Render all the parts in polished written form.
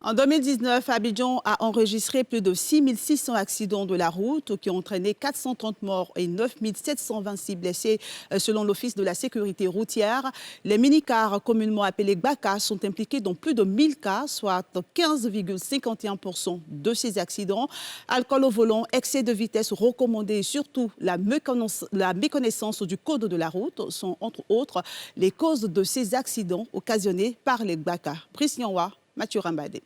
En 2019, Abidjan a enregistré plus de 6600 accidents de la route qui ont entraîné 430 morts et 9726 blessés selon l'Office de la sécurité routière. Les minicars, communément appelés Gbaka, sont impliqués dans plus de 1000 cas, soit 15,51% de ces accidents. Alcool au volant, excès de vitesse recommandé et surtout la méconnaissance du code de la route sont entre autres les causes de ces accidents occasionnés par les Gbaka. Brice Nyanwa, Mathieu Rambadé.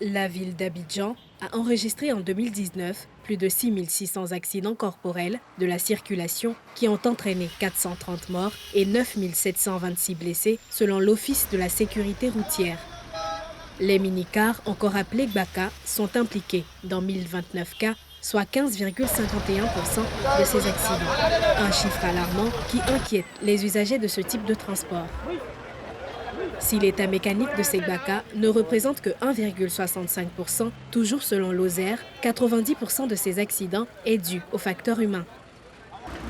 La ville d'Abidjan a enregistré en 2019 plus de 6600 accidents corporels de la circulation qui ont entraîné 430 morts et 9726 blessés selon l'Office de la sécurité routière. Les minicars, encore appelés Gbaka, sont impliqués dans 1029 cas, soit 15,51% de ces accidents. Un chiffre alarmant qui inquiète les usagers de ce type de transport. Si l'état mécanique de ces Gbaka ne représente que 1,65%, toujours selon l'OSER, 90% de ces accidents est dû au facteur humain.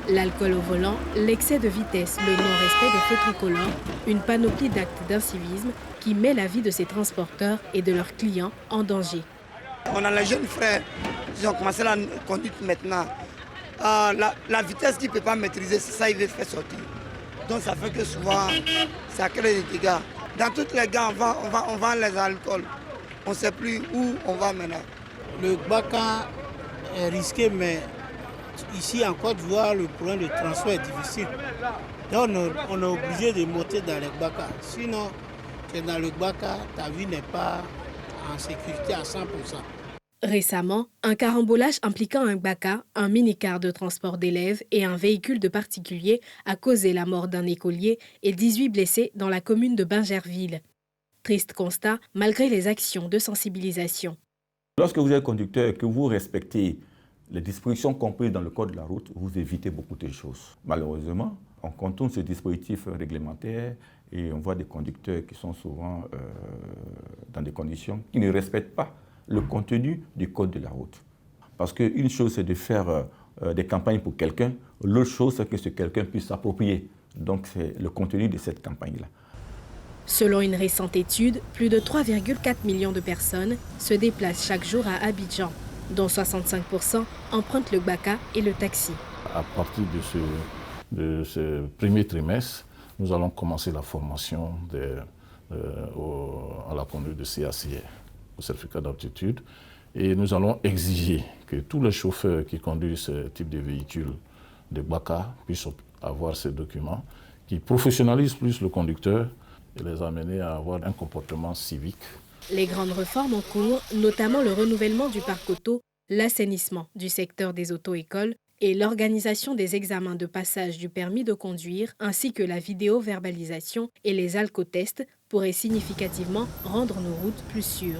L'alcool au volant, l'excès de vitesse, le non-respect des feux tricolores, une panoplie d'actes d'incivisme qui met la vie de ces transporteurs et de leurs clients en danger. On a les jeunes frères qui ont commencé la conduite maintenant. La vitesse qu'ils ne peuvent pas maîtriser, c'est ça qu'ils veulent faire sortir. Donc ça fait que souvent, ça crée des dégâts. Dans tous les cas, on vend les alcools. On ne sait plus où on va maintenant. Le Gbaka est risqué, mais ici en Côte d'Ivoire, le problème de transport est difficile. Donc on est obligé de monter dans le Gbaka. Sinon, tu es dans le Gbaka, ta vie n'est pas en sécurité à 100%. Récemment, un carambolage impliquant un Gbaka, un minicar de transport d'élèves et un véhicule de particuliers a causé la mort d'un écolier et 18 blessés dans la commune de Bingerville. Triste constat, malgré les actions de sensibilisation. Lorsque vous êtes conducteur et que vous respectez les dispositions comprises dans le code de la route, vous évitez beaucoup de choses. Malheureusement, on contourne ce dispositif réglementaire et on voit des conducteurs qui sont souvent dans des conditions qui ne respectent pas le contenu du code de la route. Parce qu'une chose, c'est de faire des campagnes pour quelqu'un, l'autre chose, c'est que ce quelqu'un puisse s'approprier. Donc, c'est le contenu de cette campagne-là. Selon une récente étude, plus de 3,4 millions de personnes se déplacent chaque jour à Abidjan, dont 65% empruntent le Gbaka et le taxi. À partir de ce premier trimestre, nous allons commencer la formation à la conduite de CACR, au certificat d'aptitude, et nous allons exiger que tous les chauffeurs qui conduisent ce type de véhicule de Gbaka puissent avoir ces documents qui professionnalisent plus le conducteur et les amener à avoir un comportement civique. Les grandes réformes en cours, notamment le renouvellement du parc auto, l'assainissement du secteur des auto-écoles et l'organisation des examens de passage du permis de conduire, ainsi que la vidéo-verbalisation et les alcotests pourraient significativement rendre nos routes plus sûres.